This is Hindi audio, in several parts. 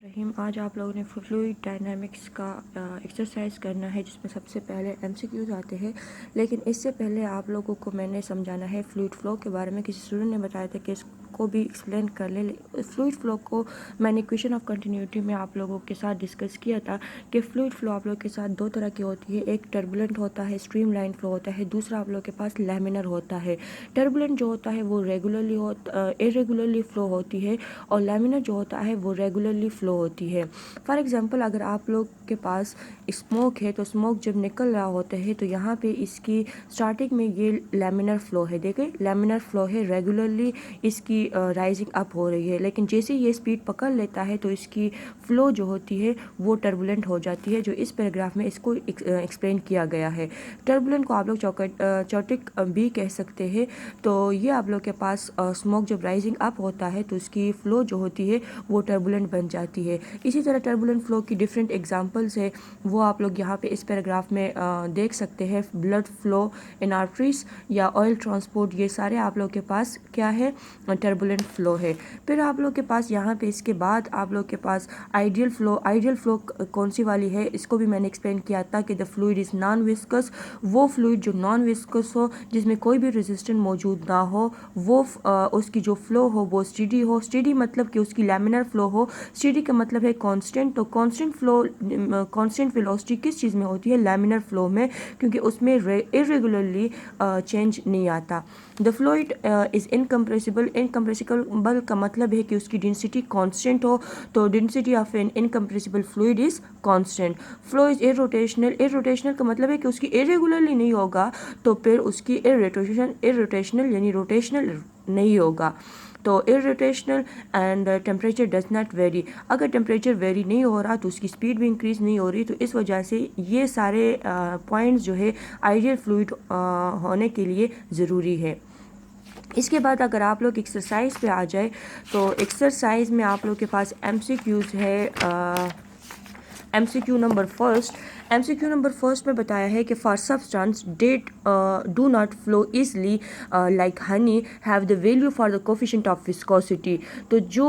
रहीम, आज आप लोगों ने फ्लूइड डायनामिक्स का एक्सरसाइज करना है जिसमें सबसे पहले एमसीक्यूज आते हैं। लेकिन इससे पहले आप लोगों को मैंने समझाना है फ्लूइड फ्लो के बारे में। किसी स्टूडेंट ने बताया था कि इसको भी एक्सप्लेन कर ले। फ्लूइड फ्लो को मैंने इक्वेशन ऑफ कंटिन्यूटी में आप लोगों के साथ डिस्कस किया था कि फ्लूइड फ्लो आप लोगों के साथ दो तरह की होती है। एक टर्बुलेंट होता है, स्ट्रीम लाइन फ्लो होता है। दूसरा आप लोगों के पास लैमिनर होता है। टर्बुलेंट जो होता है वो इरेगुलरली फ्लो होती है और लैमिनर जो होता है वो रेगुलरली फ्लो होती है। फॉर एग्जांपल, अगर आप लोग के पास स्मोक है तो स्मोक जब निकल रहा होता है तो यहाँ पे इसकी स्टार्टिंग में ये लैमिनर फ्लो है। देखिए, लैमिनर फ्लो है, रेगुलरली इसकी राइजिंग अप हो रही है। लेकिन जैसे ये स्पीड पकड़ लेता है तो इसकी फ्लो जो होती है वो टर्बुलेंट हो जाती है, जो इस पैराग्राफ में इसको एक्सप्लेन किया गया है। टर्बुलेंट को आप लोग चौटिक भी कह सकते हैं। तो ये आप लोग के पास स्मोक जब राइजिंग अप होता है तो उसकी फ्लो जो होती है वो टर्बुलेंट बन जाती है। इसी तरह टर्बुलेंट फ्लो की डिफरेंट एग्जांपल्स है, वो आप लोग यहाँ पे इस पैराग्राफ में देख सकते हैं। ब्लड फ्लो इन आर्टरीज या ऑयल ट्रांसपोर्ट, ये सारे आप लोग के पास क्या है, टर्बुलेंट फ्लो है। फिर आप लोग के पास यहाँ पे इसके बाद आप लोग के पास आइडियल फ्लो कौन सी वाली है, इसको भी मैंने एक्सप्लेन किया था कि the fluid is non viscous. वो फ्लूइड जो नॉन विस्कस हो, जिसमें कोई भी रेजिस्टेंस मौजूद ना हो, वो उसकी जो फ्लो हो वो स्टेडी हो। स्टेडी मतलब कि उसकी लैमिनर फ्लो हो। स्टेडी का मतलब है कांस्टेंट। तो कांस्टेंट फ्लो, कांस्टेंट वेलोसिटी किस चीज़ में होती है? लैमिनर फ्लो में, क्योंकि उसमें इरेगुलरली चेंज नहीं आता। The fluid is incompressible. Incompressible का मतलब है कि उसकी डेंसिटी कांस्टेंट हो। तो density of an incompressible fluid is constant. Flow is irrotational. Irrotational का मतलब है कि उसकी इरेगुलरली नहीं होगा, तो फिर उसकी इरोटेशनल यानी रोटेशनल नहीं होगा। तो irrotational and temperature does not very. अगर टेम्परेचर वेरी नहीं हो रहा तो उसकी स्पीड भी इंक्रीज नहीं हो रही। तो इस वजह से ये सारे पॉइंट्स जो है आइडियल फ्लूइड होने के लिए ज़रूरी है। इसके बाद अगर आप लोग एक्सरसाइज पे आ जाए तो एक्सरसाइज में आप लोग के पास एमसीक्यूज है। एमसीक्यू नंबर फर्स्ट में बताया है कि for substance date do not flow easily like Honey have the value for the coefficient of viscosity. तो जो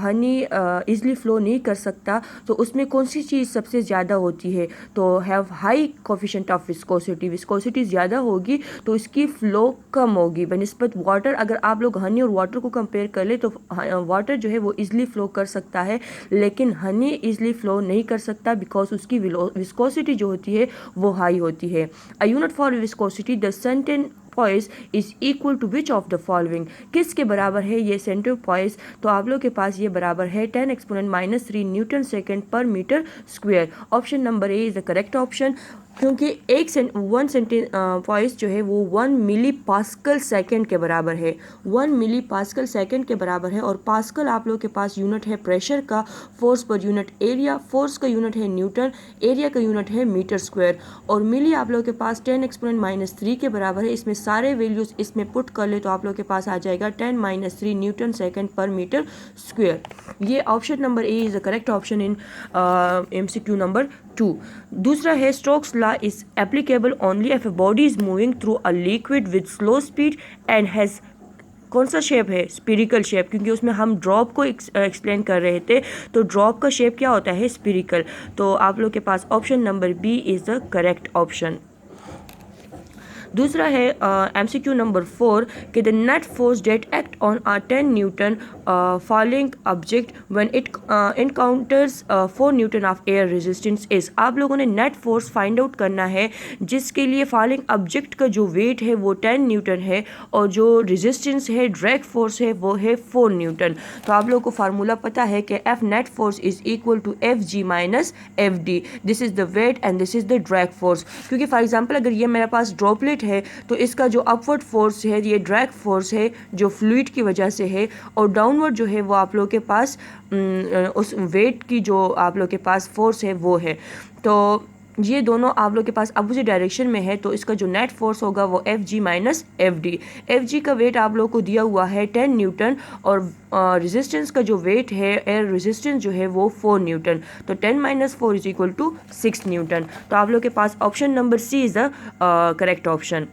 हनी इजली फ्लो नहीं कर सकता तो उसमें कौन सी चीज़ सबसे ज़्यादा होती है? तो have high coefficient of viscosity. Viscosity ज़्यादा होगी तो इसकी फ्लो कम होगी बनिस्बत वाटर। अगर आप लोग हनी और वाटर को कंपेयर कर ले तो वाटर जो है वो इजली फ्लो कर सकता है, लेकिन हनी इजली फ्लो नहीं कर सकता बिकॉज उसकी विस्कोसिटी जो होती है वो हाई होती है। A unit for viscosity, the centipoise is equal to which of the following. किसके बराबर है ये सेंटर पॉइस? तो आप लोग के पास ये बराबर है 10 एक्सपोनेंट -3 न्यूटन सेकेंड पर metre square. Option number A is the correct option, क्योंकि वन सेंटेन पॉइस जो है वो 1 मिली पास्कल सेकेंड के बराबर है। 1 मिली पास्कल सेकेंड के बराबर है। और पास्कल आप लोग के पास यूनिट है प्रेशर का, force per unit area, force का यूनिट है न्यूटन, एरिया का यूनिट है मीटर स्क्वायर। और मिली आप लोग के पास 10 एक्सपोनेंट -3 के बराबर है। इसमें सारे वैल्यूज इसमें पुट कर ले तो आप लोग के पास आ जाएगा 10 - 3 न्यूटन सेकेंड पर मीटर स्क्वायर। ये option number A is the correct option in MCQ number 2। दूसरा है Stokes law is applicable only if a body is moving through a liquid with slow speed and has, कौन सा शेप है? स्पिरिकल शेप, क्योंकि उसमें हम ड्रॉप को एक्सप्लेन कर रहे थे। तो ड्रॉप का शेप क्या होता है? स्पिरिकल। तो आप लोग के पास option number B is the correct option. दूसरा है MCQ नंबर 4 कि the net force that act on a 10 newton falling object when it encounters 4 newton of air resistance is. आप लोगों ने नेट फोर्स फाइंड आउट करना है जिसके लिए फॉलिंग ऑब्जेक्ट का जो वेट है वो 10 न्यूटन है और जो रेजिस्टेंस है, ड्रैग फोर्स है, वो है 4 न्यूटन। तो आप लोगों को फार्मूला पता है कि F net force is equal to FG minus FD। This is the weight and this is the drag force. क्योंकि फॉर एग्जाम्पल अगर ये मेरे पास ड्रॉपलेट है तो इसका जो अपवर्ड फोर्स है ये ड्रैग फोर्स है जो फ्लूइड की वजह से है, और डाउनवर्ड जो है वो आप लोग के पास उस वेट की जो आप लोग के पास फोर्स है वो है। तो ये दोनों आप लोग के पास अपोजिट डायरेक्शन में है, तो इसका जो नेट फोर्स होगा वो FG माइनस FD। FG का वेट आप लोग को दिया हुआ है 10 न्यूटन और रेजिस्टेंस का जो वेट है, एयर रेजिस्टेंस जो है वो 4 न्यूटन। तो 10 - 4 इज इक्वल टू 6 न्यूटन। तो आप लोग के पास option number C is the correct option.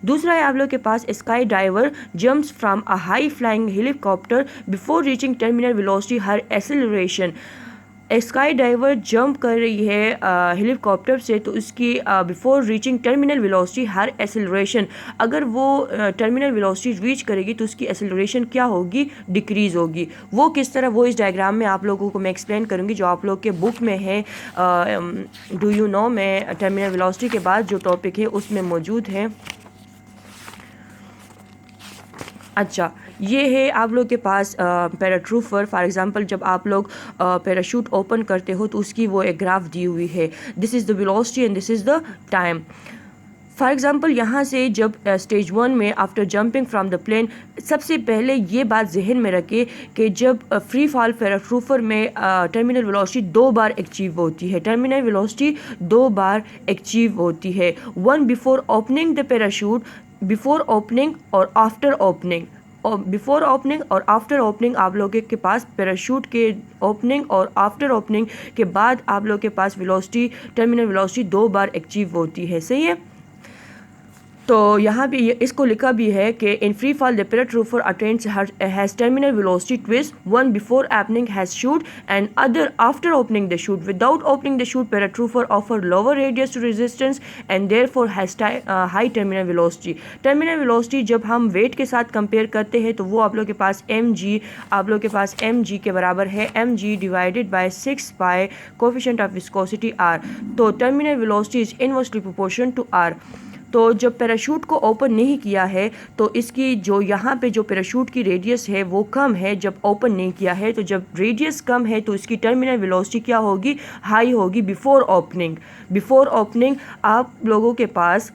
दूसरा है आप लोग के पास sky diver jumps from a high flying helicopter before reaching terminal velocity her acceleration sky diver jump कर रही है हेलीकॉप्टर से, तो उसकी before reaching terminal velocity her acceleration, अगर वो टर्मिनल वेलोसिटी रीच करेगी तो उसकी एक्सेलरेशन क्या होगी, डिक्रीज़ होगी। वो किस तरह, वो इस डायग्राम में आप लोगों को मैं एक्सप्लेन करूँगी जो आप लोग के बुक में है डू यू नो में टर्मिनल वेलोसिटी के बाद जो टॉपिक है उसमें मौजूद है। अच्छा, ये है आप लोग के पास पैराट्रूफर। फॉर एग्जांपल जब आप लोग पैराशूट ओपन करते हो तो उसकी वो एक ग्राफ दी हुई है, this is the velocity and this is the time. For example यहाँ से जब स्टेज 1 में after jumping from the plane, सबसे पहले ये बात जहन में रखें कि जब फ्री फॉल पैराट्रूफर में टर्मिनल वेलोसिटी 2 बार अचीव होती है, टर्मिनल वेलोसिटी 2 बार अचीव होती है, one before opening the parachute, before opening और आफ्टर ओपनिंग, और बिफोर ओपनिंग और आफ्टर ओपनिंग आप लोगों के पास पैराशूट के ओपनिंग और आफ्टर ओपनिंग के बाद आप लोगों के पास वेलोसिटी, टर्मिनल वेलोसिटी 2 बार अचीव होती है, सही है। तो यहाँ भी इसको लिखा भी है कि in free fall the paratrooper attains has terminal velocity twice, one before opening his chute and other after opening the chute, without opening the chute paratrooper offer lower radius to resistance and therefore has high terminal velocity. Terminal velocity जब हम वेट के साथ कंपेयर करते हैं तो वो आप लोग के पास mg, आप लोग के पास mg के बराबर है mg divided by 6 by coefficient of viscosity r, तो terminal velocity is inversely proportion to r। तो जब पैराशूट को ओपन नहीं किया है तो इसकी जो यहाँ पे जो पैराशूट की रेडियस है वो कम है, जब ओपन नहीं किया है, तो जब रेडियस कम है तो इसकी टर्मिनल वेलोसिटी क्या होगी, हाई होगी बिफोर ओपनिंग। बिफोर ओपनिंग आप लोगों के पास,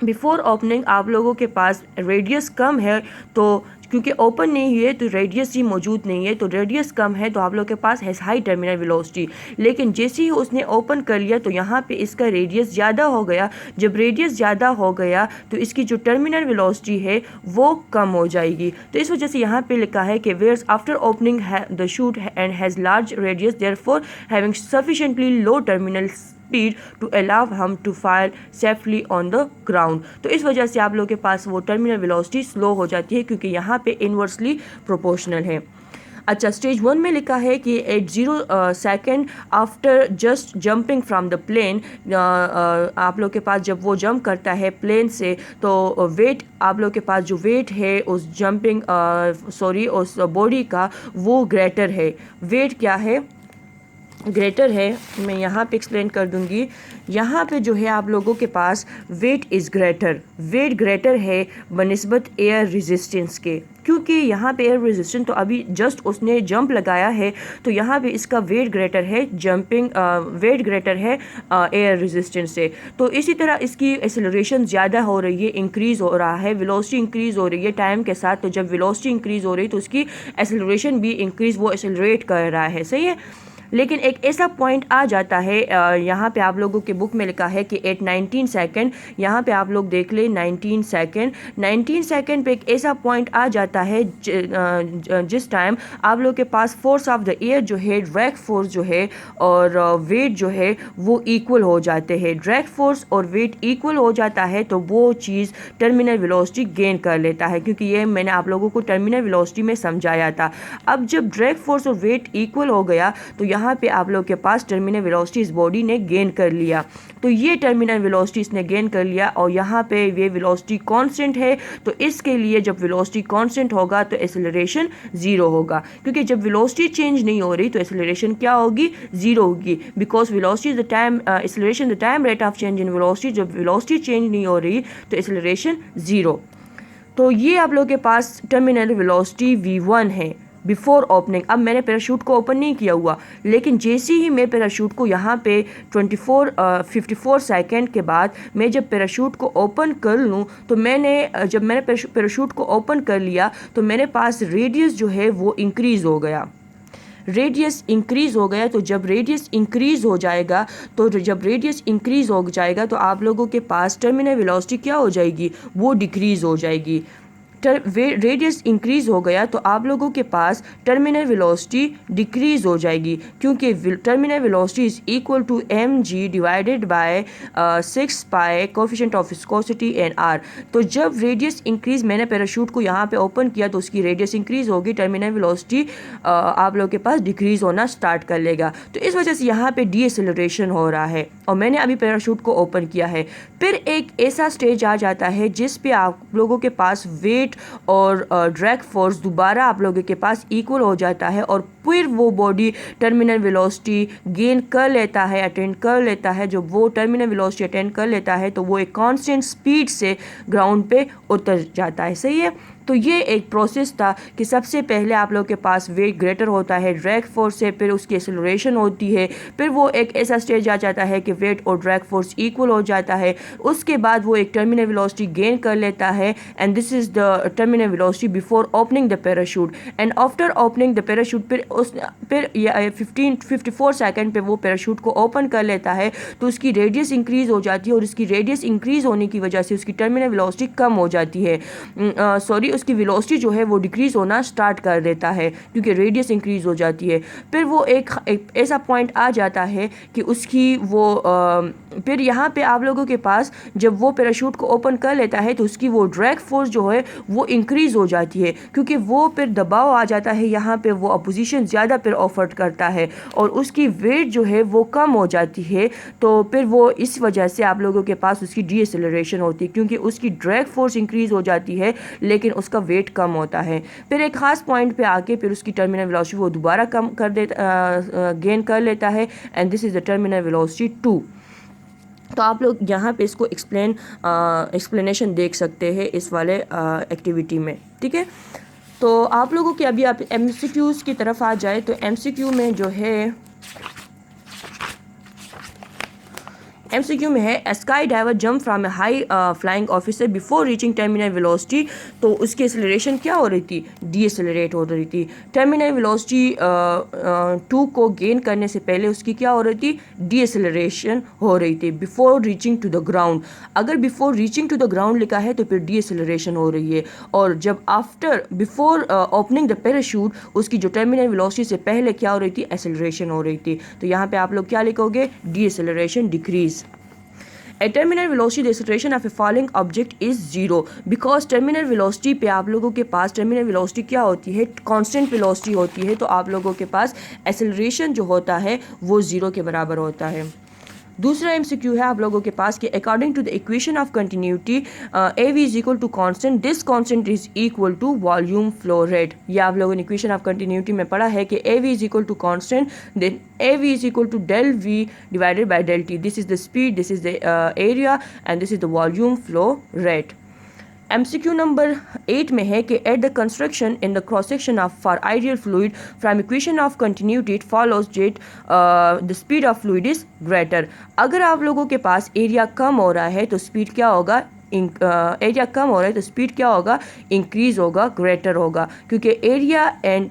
बिफोर ओपनिंग आप लोगों के पास रेडियस कम है, तो क्योंकि ओपन नहीं हुए तो रेडियस ही मौजूद नहीं है, तो रेडियस कम है तो आप लोग के पास है हाई टर्मिनल वेलोसिटी। लेकिन जैसे ही उसने ओपन कर लिया तो यहाँ पे इसका रेडियस ज़्यादा हो गया, जब रेडियस ज़्यादा हो गया तो इसकी जो टर्मिनल वेलोसिटी है वो कम हो जाएगी। तो इस वजह से यहाँ पे लिखा है कि wears after opening the chute and has large radius therefore having sufficiently low terminal speed to allow him to fire safely on the ground. तो इस वजह से आप लोगों के पास वो टर्मिनल वेलोसिटी स्लो हो जाती है क्योंकि यहाँ पे इनवर्सली प्रोपोर्शनल है। अच्छा, स्टेज 1 में लिखा है कि at 0 second after just jumping from the plane, आप लोग के पास जब वो जंप करता है प्लेन से तो वेट, आप लोग के पास जो वेट है उस जंपिंग उस बॉडी का वो ग्रेटर है। वेट क्या है, ग्रेटर है, मैं यहाँ पे एक्सप्लेन कर दूँगी। यहाँ पे जो है आप लोगों के पास weight is greater, weight greater है बनिस्बत एयर रेजिस्टेंस के, क्योंकि यहाँ पे एयर रेजिस्टेंस तो अभी जस्ट उसने जंप लगाया है तो यहाँ पे इसका वेट ग्रेटर है, जंपिंग वेट ग्रेटर है एयर रेजिस्टेंस से। तो इसी तरह इसकी एक्सेलरेशन ज़्यादा हो रही है, इंक्रीज़ हो रहा है, वेलोसिटी इंक्रीज़ हो रही है टाइम के साथ। तो जब वेलोसिटी इंक्रीज़ हो रही है तो उसकी एक्सेलरेशन भी इंक्रीज़, वो एक्सेलरेट कर रहा है, सही है। लेकिन एक ऐसा पॉइंट आ जाता है, यहाँ पे आप लोगों के बुक में लिखा है कि एट 19 सेकेंड, यहाँ पे आप लोग देख लें 19 सेकेंड पे एक ऐसा पॉइंट आ जाता है जिस टाइम आप लोग के पास फोर्स ऑफ द एयर जो है, ड्रैग फोर्स जो है और वेट जो है वो इक्वल हो जाते हैं। ड्रैग फोर्स और वेट इक्वल हो जाता है तो वो चीज़ टर्मिनल वेलोसिटी गेन कर लेता है, क्योंकि ये मैंने आप लोगों को टर्मिनल वेलोसिटी में समझाया था। अब जब ड्रैग फोर्स और वेट इक्वल हो गया तो यहाँ पे आप लोग के पास टर्मिनल वेलोसिटी इस बॉडी ने गेन कर लिया। तो ये टर्मिनल वेलोसिटी इसने गेन कर लिया और यहाँ पे ये वेलोसिटी कांस्टेंट है, तो इसके लिए जब वेलोसिटी कांस्टेंट होगा तो एक्सेलरेशन ज़ीरो होगा, क्योंकि जब वेलोसिटी चेंज नहीं हो रही तो एक्सेलरेशन क्या होगी, ज़ीरो होगी। Because velocity the time, acceleration the time rate of change in velocity, जब वेलोसिटी चेंज नहीं हो रही तो एक्सेलरेशन ज़ीरो। तो ये आप लोग के पास टर्मिनल वेलोसिटी v1 है बिफोर ओपनिंग। अब मैंने पैराशूट को ओपन नहीं किया हुआ, लेकिन जैसे ही मैं पैराशूट को यहाँ पे 54 सेकेंड के बाद मैं जब पैराशूट को ओपन कर लूँ तो जब मैंने पैराशूट को ओपन कर लिया तो मेरे पास रेडियस जो है वो इंक्रीज़ हो गया, रेडियस इंक्रीज़ हो गया। तो जब रेडियस इंक्रीज़ हो जाएगा तो आप लोगों के पास टर्मिनल वेलोसिटी क्या हो जाएगी, वो डिक्रीज़ हो जाएगी। रेडियस इंक्रीज हो गया तो आप लोगों के पास टर्मिनल वेलोसिटी डिक्रीज हो जाएगी, क्योंकि terminal velocity is equal to mg divided by 6 pi coefficient of viscosity and r। तो जब रेडियस इंक्रीज, मैंने पैराशूट को यहाँ पे ओपन किया तो उसकी रेडियस इंक्रीज होगी, टर्मिनल वेलोसिटी आप लोगों के पास डिक्रीज होना स्टार्ट कर लेगा। तो इस वजह से यहाँ पे डीएसेलरेशन हो रहा है और मैंने अभी पैराशूट को ओपन किया है। फिर एक ऐसा स्टेज आ जाता है जिस पे आप लोगों के पास वेट और ड्रैग फोर्स दोबारा आप लोगों के पास इक्वल हो जाता है और फिर वो बॉडी टर्मिनल वेलोसिटी गेन कर लेता है, अटेंड कर लेता है। जब वो टर्मिनल वेलोसिटी अटेंड कर लेता है तो वो एक कांस्टेंट स्पीड से ग्राउंड पे उतर जाता है। सही है। तो ये एक प्रोसेस था कि सबसे पहले आप लोगों के पास वेट ग्रेटर होता है ड्रैग फोर्स से, फिर उसकी एक्सेलरेशन होती है, फिर वो एक ऐसा स्टेज आ जाता है कि वेट और ड्रैग फोर्स इक्वल हो जाता है। उसके बाद वो एक टर्मिनल वेलोसिटी गेन कर लेता है and this is the terminal velocity before opening the parachute. And after opening the parachute फिर 54 सेकेंड पे वो पैराशूट को ओपन कर लेता है तो उसकी रेडियस इंक्रीज हो जाती है और उसकी रेडियस इंक्रीज होने की वजह से उसकी टर्मिनल वेलोसिटी कम हो जाती है, उसकी वेलोसिटी जो है वो डिक्रीज होना स्टार्ट कर देता है क्योंकि रेडियस इंक्रीज हो जाती है। फिर वो एक ऐसा पॉइंट आ जाता है कि उसकी वो फिर यहाँ पे आप लोगों के पास जब वो पैराशूट को ओपन कर लेता है तो उसकी वो ड्रैग फोर्स जो है वो इंक्रीज हो जाती है क्योंकि वो फिर दबाव आ जाता है, यहाँ पे वो अपोजिशन ज़्यादा फिर ऑफर करता है और उसकी वेट जो है वो कम हो जाती है। तो फिर वो इस वजह से आप लोगों के पास उसकी डीएसेलरेशन होती है क्योंकि उसकी ड्रैग फोर्स इंक्रीज हो जाती है लेकिन उसका वेट कम होता है। फिर एक खास पॉइंट पे आके फिर उसकी टर्मिनल वेलोसिटी वो दोबारा कम कर देता गेन कर लेता है and this is the terminal velocity 2। तो आप लोग यहाँ पे इसको एक्सप्लेनेशन देख सकते हैं इस वाले एक्टिविटी में। ठीक है। तो आप लोगों के अभी आप MCQs की तरफ आ जाए तो MCQ में जो है MCQ में है sky diver jump from a high flying officer before reaching terminal velocity. तो उसकी एक्सेलरेशन क्या हो रही थी, डीएसेलरेट हो रही थी। टर्मिनल वेलोसिटी 2 को गेन करने से पहले उसकी क्या हो रही थी, डीएसेलरेशन हो रही थी before reaching to the ground. अगर before reaching to the ground लिखा है तो फिर डीएसेलरेशन हो रही है और जब after before opening the parachute उसकी जो टर्मिनल वेलोसिटी से पहले क्या हो रही थी, एक्सेलरेशन हो रही थी। तो यहाँ पे आप लोग क्या लिखोगे, डीएसेलरेशन decrease. A terminal velocity the acceleration of a falling object is 0 because terminal velocity पे आप लोगों के पास terminal velocity क्या होती है, constant velocity होती है। तो आप लोगों के पास acceleration जो होता है वो 0 के बराबर होता है। दूसरा MCQ है आप लोगों के पास कि according to the equation of continuity AV is equal to constant, this constant is equal to volume flow rate. ये आप लोगों ने इक्वेशन ऑफ कंटिन्यूटी में पढ़ा है कि AV is equal to constant then AV is equal to del V divided by del T। This is the speed, this is the area and this is the volume flow rate. MCQ number 8 में है कि at the construction in the cross section of for ideal fluid from equation of continuity it follows that the speed of fluid is greater. अगर आप लोगों के पास एरिया कम हो रहा है तो स्पीड क्या होगा, एरिया कम हो रहा है तो स्पीड क्या होगा, इंक्रीज होगा, ग्रेटर होगा, क्योंकि एरिया एंड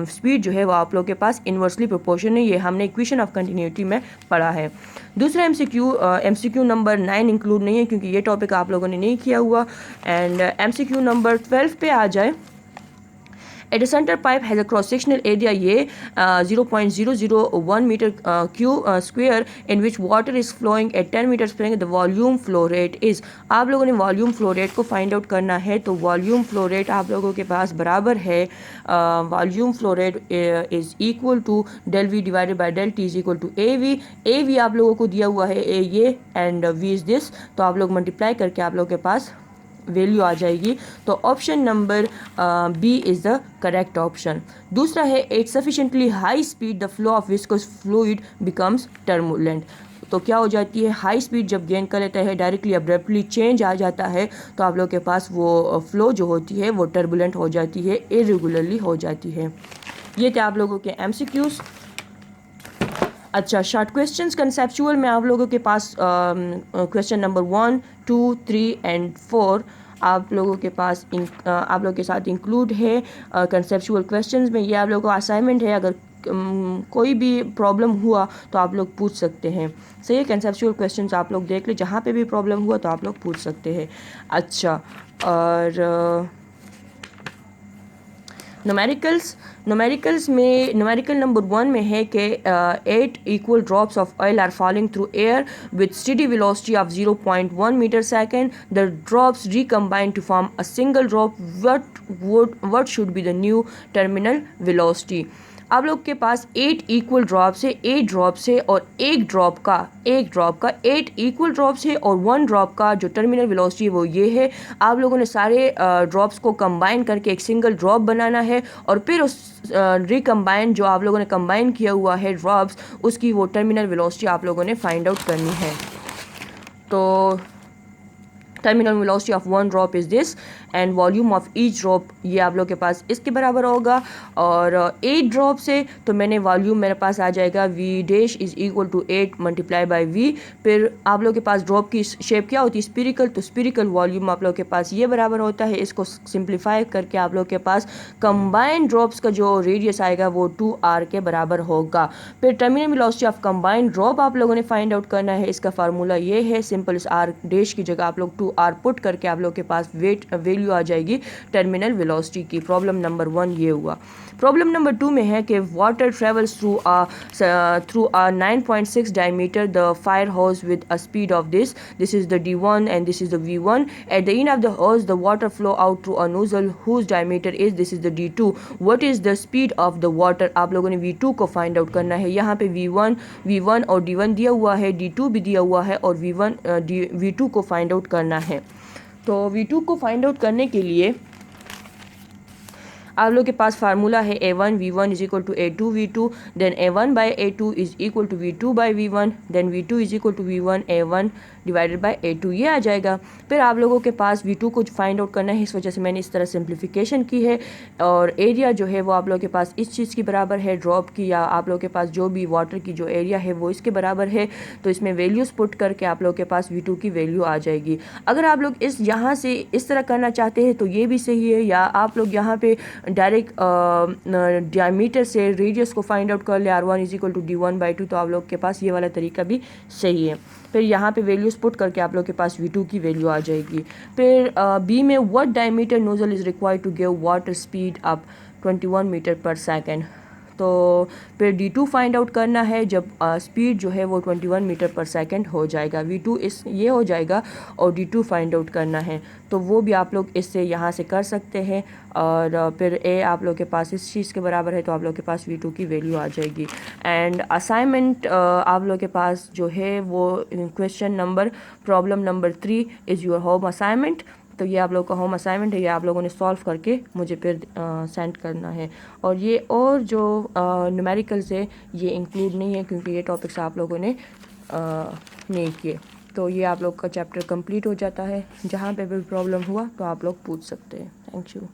स्पीड जो है वो आप लोगों के पास इन्वर्सली प्रोपोर्शन है। ये हमने इक्वेशन ऑफ कंटिन्यूटी में पढ़ा है। दूसरा MCQ नंबर 9 इंक्लूड नहीं है क्योंकि ये टॉपिक आप लोगों ने नहीं किया हुआ। एंड MCQ नंबर 12 पे आ जाए। At a center pipe has a cross-sectional area ये 0.001 meter cube square in which water is flowing at 10 meters per second. The volume flow rate is, आप लोगों ने वॉल्यूम फ्लो रेट को फाइंड आउट करना है। तो वॉल्यूम फ्लो रेट आप लोगों के पास बराबर है, volume flow rate is equal to del V divided by del T is equal to AV आप लोगों को दिया हुआ है ये एंड V इज दिस। तो आप लोग मल्टीप्लाई करके आप लोगों के पास वैल्यू आ जाएगी। तो option number B is the correct option. दूसरा है at sufficiently high speed the flow of viscous fluid becomes turbulent. तो क्या हो जाती है, हाई स्पीड जब गेन कर लेता है डायरेक्टली अब्रप्टली चेंज आ जाता है तो आप लोग के पास वो फ्लो जो होती है वो टर्बुलेंट हो जाती है, इरेगुलरली हो जाती है। ये थे आप लोगों के MCQs। अच्छा, शॉर्ट क्वेश्चंस कंसेप्चुअल में आप लोगों के पास क्वेश्चन नंबर 1, 2, 3 एंड 4 आप लोगों के पास आप लोगों के साथ इंक्लूड है कंसेप्चुअल क्वेश्चंस में। ये आप लोगों को असाइनमेंट है, अगर कोई भी प्रॉब्लम हुआ तो आप लोग पूछ सकते हैं। सही है, कंसेप्चुअल क्वेश्चंस आप लोग देख ले, जहाँ पे भी प्रॉब्लम हुआ तो आप लोग पूछ सकते हैं। अच्छा, और न्यूमेरिकल्स में न्यूमेरिकल नंबर 1 में है कि 8 equal drops of oil are falling through air with steady velocity of 0.1 metre second. The drops recombine to form a single drop. What should be the new terminal velocity? आप लोग के पास 8 इक्वल ड्रॉप्स है, 8 ड्रॉप्स है और एक ड्रॉप का 8 इक्वल ड्रॉप्स है और 1 ड्रॉप का जो टर्मिनल वेलोसिटी है वो ये है. आप लोगों ने सारे ड्रॉप्स को कंबाइन करके एक सिंगल ड्रॉप बनाना है और फिर उस रिकम्बाइन जो आप लोगों ने कंबाइन किया हुआ है ड्रॉप्स, उसकी वो टर्मिनल वेलोसिटी आप लोगों ने फाइंड आउट करनी है. तो terminal velocity of 1 drop is this and volume of each drop ये आप लोग के पास इसके बराबर होगा. और 8 ड्रॉप से तो मैंने वॉल्यूम मेरे पास आ जाएगा V dash is equal to 8 multiply by V. फिर आप लोग के पास ड्रॉप की शेप क्या होती है? स्पिरिकल. तो स्पिरिकल वॉल्यूम आप लोग के पास ये बराबर होता है. इसको सिंप्लीफाई करके आप लोग के पास कंबाइंड ड्रॉप्स का जो रेडियस आएगा वो 2r के बराबर होगा. फिर terminal velocity of combined drop आप लोगों ने फाइंड आउट करना है. इसका फार्मूला ये है, सिंपल इस r डैश की जगह आप लोग 2r पुट करके आप लोग के पास वैल्यू आ जाएगी टर्मिनल वेलोसिटी की. प्रॉब्लम नंबर 1 ये हुआ. प्रॉब्लम नंबर 2 में है कि water travels through a 9.6 diameter the fire hose with a speed of this is the D1 and this is the V1. At the end of the hose the water flow out through a nozzle whose diameter is this is the D2. What is the speed of the water? आप लोगों ने V2 को फाइंड आउट करना है. यहाँ पे V1 और D1 दिया हुआ है, D2 भी दिया हुआ है और V2 को फाइंड आउट करना है. तो V2 को फाइंड आउट करने के लिए आप लोग के पास फार्मूला है A1 V1 is equal to A2 V2, then A1 by A2 is equal to V2 by V1, then V2 is equal to V1 A1 divided by A2 ये आ जाएगा. फिर आप लोगों के पास V2 को फाइंड आउट करना है, इस वजह से मैंने इस तरह सिंप्लीफिकेशन की है. और एरिया जो है वो आप लोग के पास इस चीज़ की बराबर है ड्रॉप की, या आप लोग के पास जो भी वाटर की जो एरिया है वो इसके बराबर है. तो इसमें वैल्यूज़ पुट करके आप लोग के पास V2 की वैल्यू आ जाएगी. अगर आप लोग इस यहाँ से इस तरह करना चाहते हैं तो ये भी सही है, या आप लोग यहाँ पे डायरेक्ट डायमीटर से रेडियस को फाइंड आउट कर ले R1 is equal to D1/2, तो आप लोग के पास ये वाला तरीका भी सही है. फिर यहाँ पे वैल्यूज पुट करके आप लोग के पास V2 की वैल्यू आ जाएगी. फिर B में what diameter nozzle is required to give water speed up 21 metre पर सेकेंड. तो फिर D2 फाइंड आउट करना है जब स्पीड जो है वो 21 मीटर पर सेकेंड हो जाएगा. V2 ये हो जाएगा और D2 फाइंड आउट करना है. तो वो भी आप लोग इससे यहाँ से कर सकते हैं. और फिर A आप लोग के पास इस चीज़ के बराबर है तो आप लोग के पास V2 की वैल्यू आ जाएगी. एंड असाइनमेंट आप लोग के पास जो है वो question number problem number 3 is your home assignment. तो ये आप लोग का होम असाइनमेंट है, ये आप लोगों ने सॉल्व करके मुझे फिर सेंड करना है. और ये और जो न्यूमेरिकल्स है ये इंक्लूड नहीं है क्योंकि ये टॉपिक्स आप लोगों ने नहीं किए. तो ये आप लोग का चैप्टर कंप्लीट हो जाता है. जहाँ पे भी प्रॉब्लम हुआ तो आप लोग पूछ सकते हैं. Thank you.